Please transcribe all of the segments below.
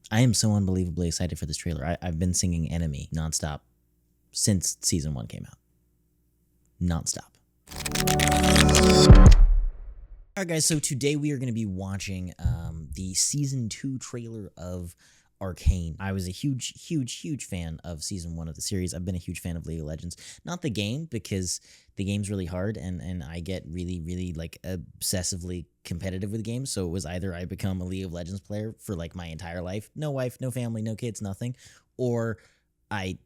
I am so unbelievably excited for this trailer. I've been singing Enemy nonstop since season 1 came out. Nonstop. All right, guys, so today we are going to be watching the season 2 trailer of Arcane. I was a huge fan of season 1 of the series. I've been a huge fan of League of Legends. Not the game, because the game's really hard and I get really like obsessively competitive with games. So it was either I become a League of Legends player for like my entire life, no wife, no family, no kids, nothing, or I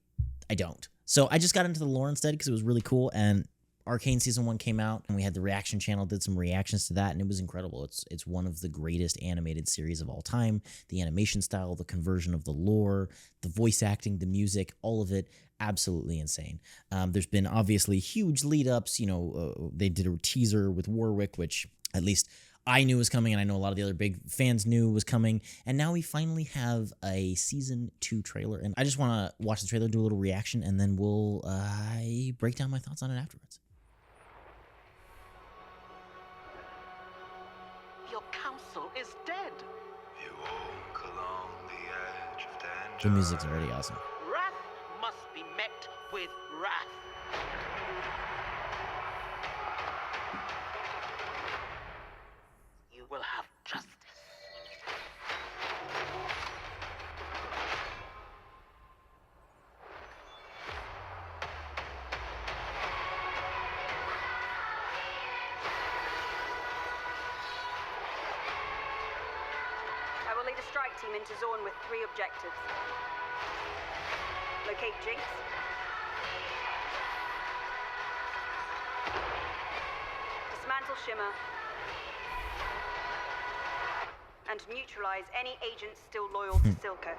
don't. So I just got into the lore instead because it was really cool, and Arcane season 1 came out and we had the reaction channel, did some reactions to that, and it was incredible. It's one of the greatest animated series of all time. The animation style, the conversion of the lore, the voice acting, the music, all of it, absolutely insane. There's been obviously huge lead ups. They did a teaser with Warwick, which at least I knew was coming, and I know a lot of the other big fans knew was coming, and now we finally have a season 2 trailer, and I just want to watch the trailer, do a little reaction, and then we'll break down my thoughts on it afterwards. Your council is dead. You walk along the edge of danger. The music's already awesome. Wrath must be met with wrath. You will have justice. I will lead a strike team into Zaun with 3 objectives. Locate Jinx. Dismantle Shimmer. And neutralize any agents still loyal to Silco.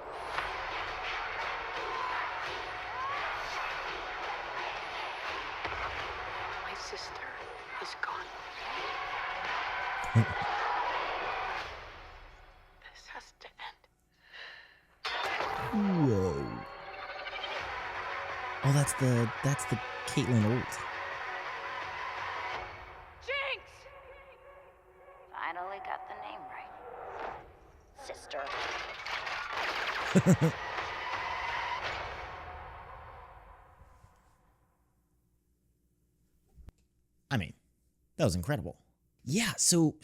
My sister is gone. This has to end. Whoa. Oh, that's the Caitlyn ult. Jinx! Finally got the name right. Sister. I mean, that was incredible. Yeah, so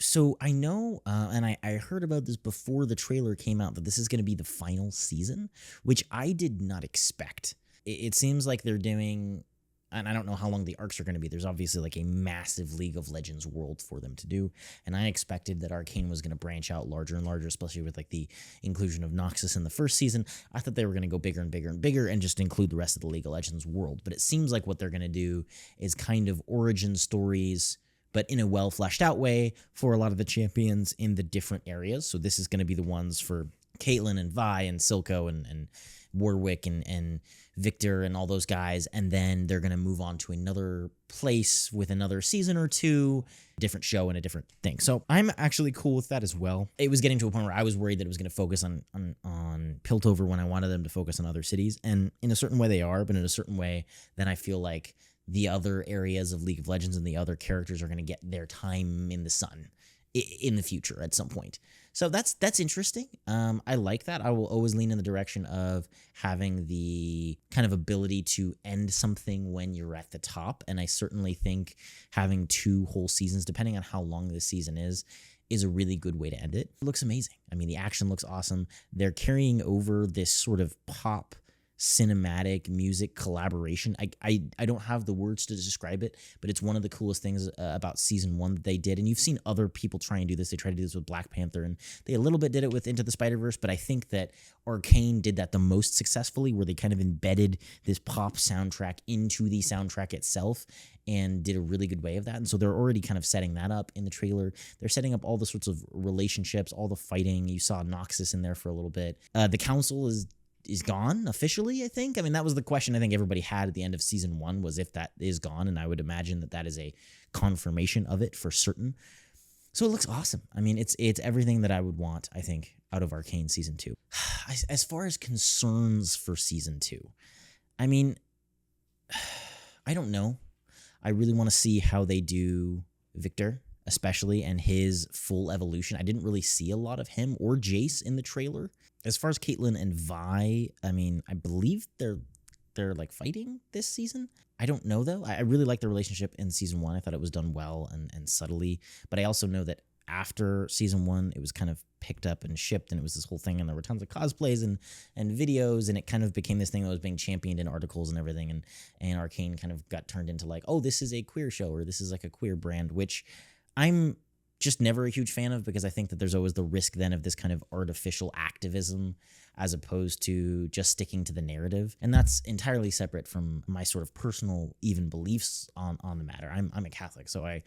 I know, and I heard about this before the trailer came out, that this is going to be the final season, which I did not expect. It seems like they're doing, and I don't know how long the arcs are going to be. There's obviously like a massive League of Legends world for them to do, and I expected that Arcane was going to branch out larger and larger, especially with like the inclusion of Noxus in the first season. I thought they were going to go bigger and bigger and bigger and just include the rest of the League of Legends world, but it seems like what they're going to do is kind of origin stories, but in a well fleshed out way for a lot of the champions in the different areas. So this is going to be the ones for Caitlyn and Vi and Silco and Warwick and Victor and all those guys, and then they're going to move on to another place with another season or 2, different show and a different thing. So I'm actually cool with that as well. It was getting to a point where I was worried that it was going to focus on Piltover when I wanted them to focus on other cities, and in a certain way they are, but in a certain way then I feel like the other areas of League of Legends and the other characters are going to get their time in the sun in the future at some point. So that's interesting. I like that. I will always lean in the direction of having the kind of ability to end something when you're at the top. And I certainly think having 2 whole seasons, depending on how long this season is a really good way to end it. It looks amazing. I mean, the action looks awesome. They're carrying over this sort of pop cinematic music collaboration. I don't have the words to describe it, but it's one of the coolest things about season 1 that they did. And you've seen other people try and do this. They tried to do this with Black Panther, and they a little bit did it with Into the Spider-Verse, but I think that Arcane did that the most successfully, where they kind of embedded this pop soundtrack into the soundtrack itself and did a really good way of that. And so they're already kind of setting that up in the trailer. They're setting up all the sorts of relationships, all the fighting. You saw Noxus in there for a little bit. The council is gone officially, I think. I mean, that was the question I think everybody had at the end of season 1, was if that is gone, and I would imagine that is a confirmation of it for certain. So it looks awesome. I mean, it's everything that I would want, I think, out of Arcane season 2. As far as concerns for season 2, I mean, I don't know. I really want to see how they do Victor, especially, and his full evolution. I didn't really see a lot of him or Jace in the trailer. As far as Caitlyn and Vi, I mean, I believe they're like fighting this season. I don't know though. I really like their relationship in season 1. I thought it was done well and subtly, but I also know that after season 1, it was kind of picked up and shipped, and it was this whole thing, and there were tons of cosplays and videos, and it kind of became this thing that was being championed in articles and everything, and Arcane kind of got turned into like, oh, this is a queer show, or this is like a queer brand, which I'm just never a huge fan of, because I think that there's always the risk then of this kind of artificial activism as opposed to just sticking to the narrative. And that's entirely separate from my sort of personal even beliefs on the matter. I'm a Catholic, so I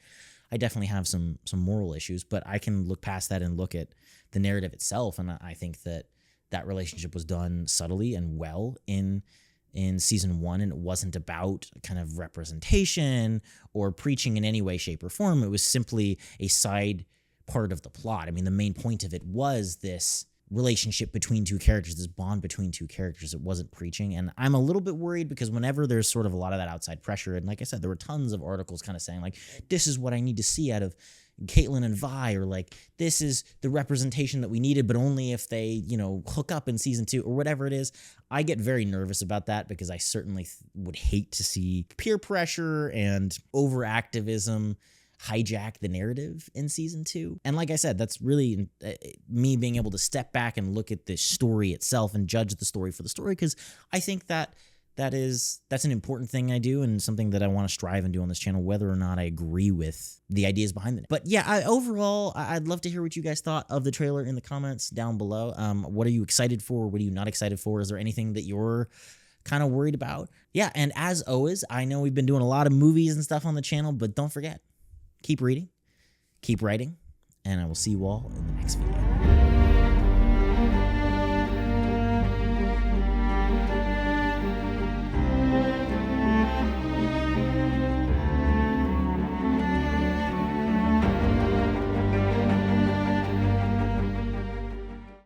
definitely have some moral issues, but I can look past that and look at the narrative itself, and I think that relationship was done subtly and well in season 1, and it wasn't about kind of representation or preaching in any way, shape, or form. It was simply a side part of the plot. I mean, the main point of it was this relationship between two characters, this bond between two characters. It wasn't preaching, and I'm a little bit worried because whenever there's sort of a lot of that outside pressure, and like I said, there were tons of articles kind of saying like, this is what I need to see out of Caitlyn and Vi, or like, this is the representation that we needed, but only if they, hook up in season 2 or whatever it is. I get very nervous about that because I certainly would hate to see peer pressure and over activism hijack the narrative in season 2. And like I said, that's really me being able to step back and look at the story itself and judge the story for the story, because I think that's an important thing I do, and something that I want to strive and do on this channel, whether or not I agree with the ideas behind it. But yeah, overall, I'd love to hear what you guys thought of the trailer in the comments down below. What are you excited for? What are you not excited for? Is there anything that you're kind of worried about? Yeah, and as always, I know we've been doing a lot of movies and stuff on the channel, but don't forget, keep reading, keep writing, and I will see you all in the next video.